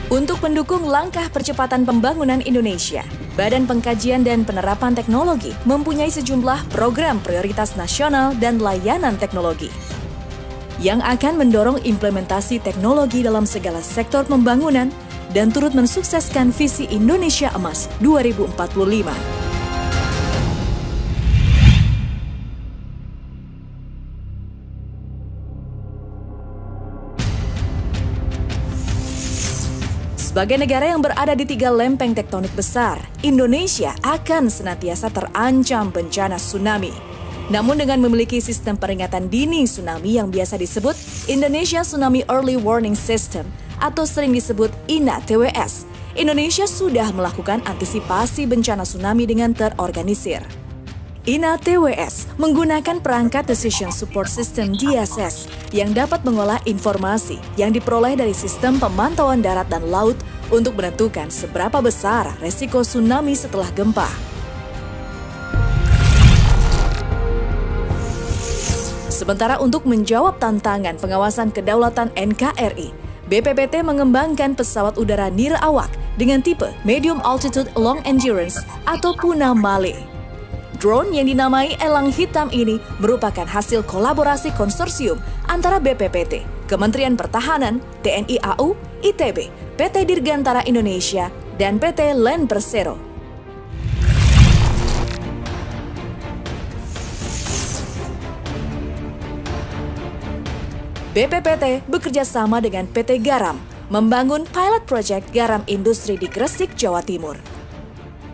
Untuk mendukung langkah percepatan pembangunan Indonesia, Badan Pengkajian dan Penerapan Teknologi mempunyai sejumlah program prioritas nasional dan layanan teknologi yang akan mendorong implementasi teknologi dalam segala sektor pembangunan dan turut mensukseskan visi Indonesia Emas 2045. Sebagai negara yang berada di 3 lempeng tektonik besar, Indonesia akan senantiasa terancam bencana tsunami. Namun dengan memiliki sistem peringatan dini tsunami yang biasa disebut Indonesia Tsunami Early Warning System atau sering disebut INA-TWS, Indonesia sudah melakukan antisipasi bencana tsunami dengan terorganisir. INA-TWS menggunakan perangkat Decision Support System DSS yang dapat mengolah informasi yang diperoleh dari sistem pemantauan darat dan laut untuk menentukan seberapa besar resiko tsunami setelah gempa. Sementara untuk menjawab tantangan pengawasan kedaulatan NKRI, BPPT mengembangkan pesawat udara nirawak dengan tipe Medium Altitude Long Endurance atau PUNA MALE. Drone yang dinamai Elang Hitam ini merupakan hasil kolaborasi konsorsium antara BPPT, Kementerian Pertahanan, TNI AU, ITB, PT Dirgantara Indonesia, dan PT Land Persero. BPPT bekerja sama dengan PT Garam membangun pilot project garam industri di Gresik, Jawa Timur.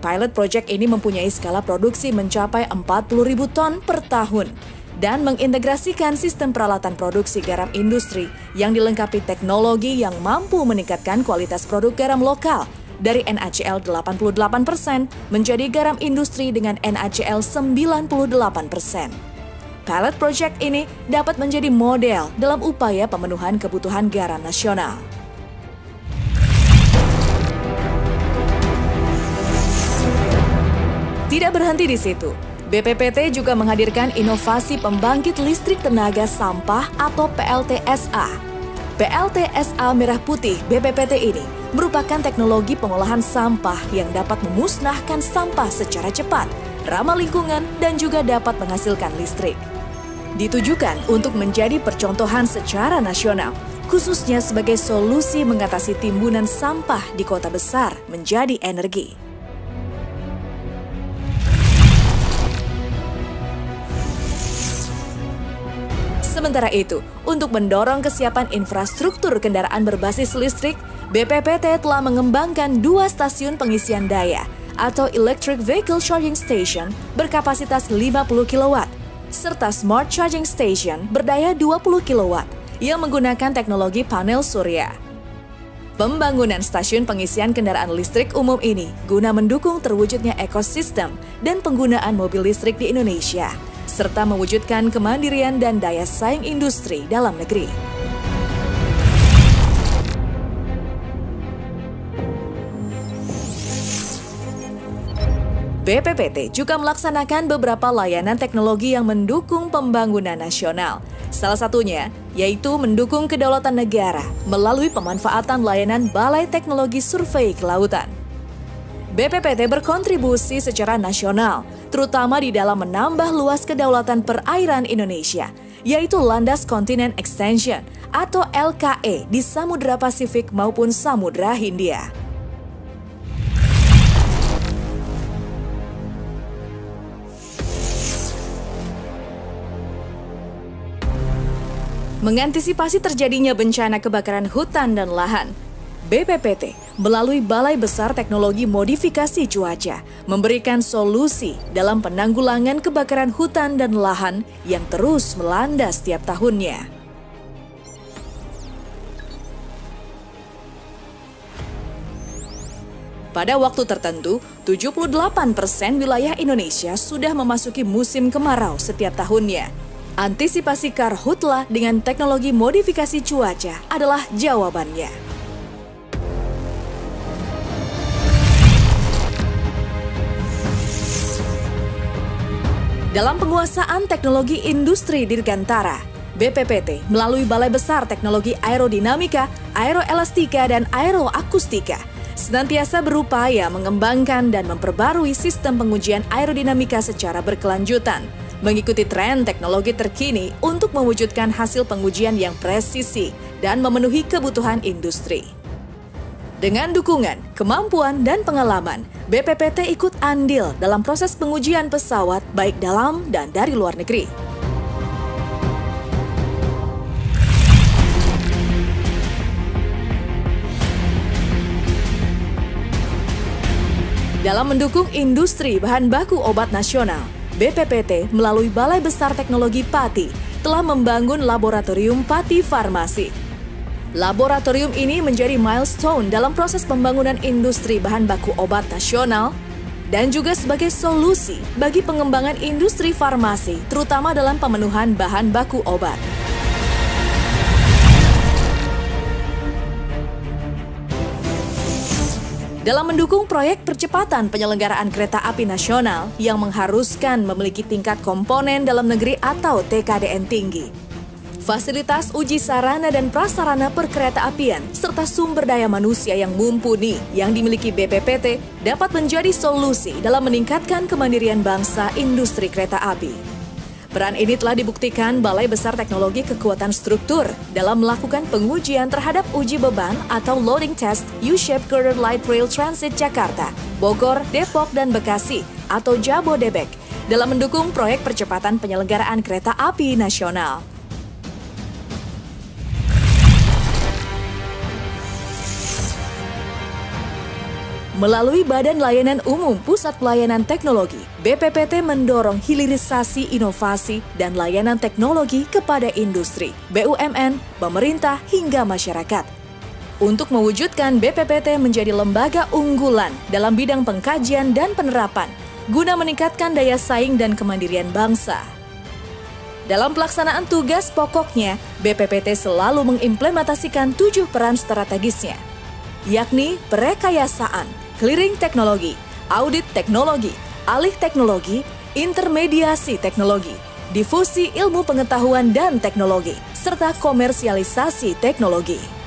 Pilot project ini mempunyai skala produksi mencapai 40.000 ton per tahun dan mengintegrasikan sistem peralatan produksi garam industri yang dilengkapi teknologi yang mampu meningkatkan kualitas produk garam lokal dari NaCl 88% menjadi garam industri dengan NaCl 98%. Pilot project ini dapat menjadi model dalam upaya pemenuhan kebutuhan garam nasional. Tidak berhenti di situ, BPPT juga menghadirkan inovasi pembangkit listrik tenaga sampah atau PLTSA. PLTSA Merah Putih BPPT ini merupakan teknologi pengolahan sampah yang dapat memusnahkan sampah secara cepat, ramah lingkungan, dan juga dapat menghasilkan listrik. Ditujukan untuk menjadi percontohan secara nasional, khususnya sebagai solusi mengatasi timbunan sampah di kota besar menjadi energi. Sementara itu, untuk mendorong kesiapan infrastruktur kendaraan berbasis listrik, BPPT telah mengembangkan 2 stasiun pengisian daya atau Electric Vehicle Charging Station berkapasitas 50 kW, serta Smart Charging Station berdaya 20 kW yang menggunakan teknologi panel surya. Pembangunan stasiun pengisian kendaraan listrik umum ini guna mendukung terwujudnya ekosistem dan penggunaan mobil listrik di Indonesia, serta mewujudkan kemandirian dan daya saing industri dalam negeri. BPPT juga melaksanakan beberapa layanan teknologi yang mendukung pembangunan nasional. Salah satunya yaitu mendukung kedaulatan negara melalui pemanfaatan layanan Balai Teknologi Survei Kelautan. BPPT berkontribusi secara nasional, terutama di dalam menambah luas kedaulatan perairan Indonesia, yaitu Landas Continent Extension atau LKE di Samudra Pasifik maupun Samudra Hindia. Mengantisipasi terjadinya bencana kebakaran hutan dan lahan, BPPT melalui Balai Besar Teknologi Modifikasi Cuaca memberikan solusi dalam penanggulangan kebakaran hutan dan lahan yang terus melanda setiap tahunnya. Pada waktu tertentu, 78% wilayah Indonesia sudah memasuki musim kemarau setiap tahunnya. Antisipasi karhutla dengan teknologi modifikasi cuaca adalah jawabannya. Dalam penguasaan teknologi industri Dirgantara, BPPT melalui Balai Besar Teknologi Aerodinamika, Aeroelastika, dan Aeroakustika senantiasa berupaya mengembangkan dan memperbarui sistem pengujian aerodinamika secara berkelanjutan, mengikuti tren teknologi terkini untuk mewujudkan hasil pengujian yang presisi dan memenuhi kebutuhan industri. Dengan dukungan, kemampuan, dan pengalaman, BPPT ikut andil dalam proses pengujian pesawat baik dalam dan dari luar negeri. Dalam mendukung industri bahan baku obat nasional, BPPT melalui Balai Besar Teknologi Pati telah membangun Laboratorium Pati Farmasi. Laboratorium ini menjadi milestone dalam proses pembangunan industri bahan baku obat nasional dan juga sebagai solusi bagi pengembangan industri farmasi, terutama dalam pemenuhan bahan baku obat. Dalam mendukung proyek percepatan penyelenggaraan kereta api nasional yang mengharuskan memiliki tingkat komponen dalam negeri atau TKDN tinggi, fasilitas uji sarana dan prasarana perkereta-apian, serta sumber daya manusia yang mumpuni yang dimiliki BPPT dapat menjadi solusi dalam meningkatkan kemandirian bangsa industri kereta api. Peran ini telah dibuktikan Balai Besar Teknologi Kekuatan Struktur dalam melakukan pengujian terhadap uji beban atau loading test U-Shape Girder Light Rail Transit Jakarta, Bogor, Depok, dan Bekasi atau Jabodebek dalam mendukung proyek percepatan penyelenggaraan kereta api nasional. Melalui Badan Layanan Umum Pusat Pelayanan Teknologi, BPPT mendorong hilirisasi inovasi dan layanan teknologi kepada industri, BUMN, pemerintah, hingga masyarakat. Untuk mewujudkan BPPT menjadi lembaga unggulan dalam bidang pengkajian dan penerapan, guna meningkatkan daya saing dan kemandirian bangsa. Dalam pelaksanaan tugas pokoknya, BPPT selalu mengimplementasikan 7 peran strategisnya, yakni perekayasaan, clearing teknologi, audit teknologi, alih teknologi, intermediasi teknologi, difusi ilmu pengetahuan dan teknologi, serta komersialisasi teknologi.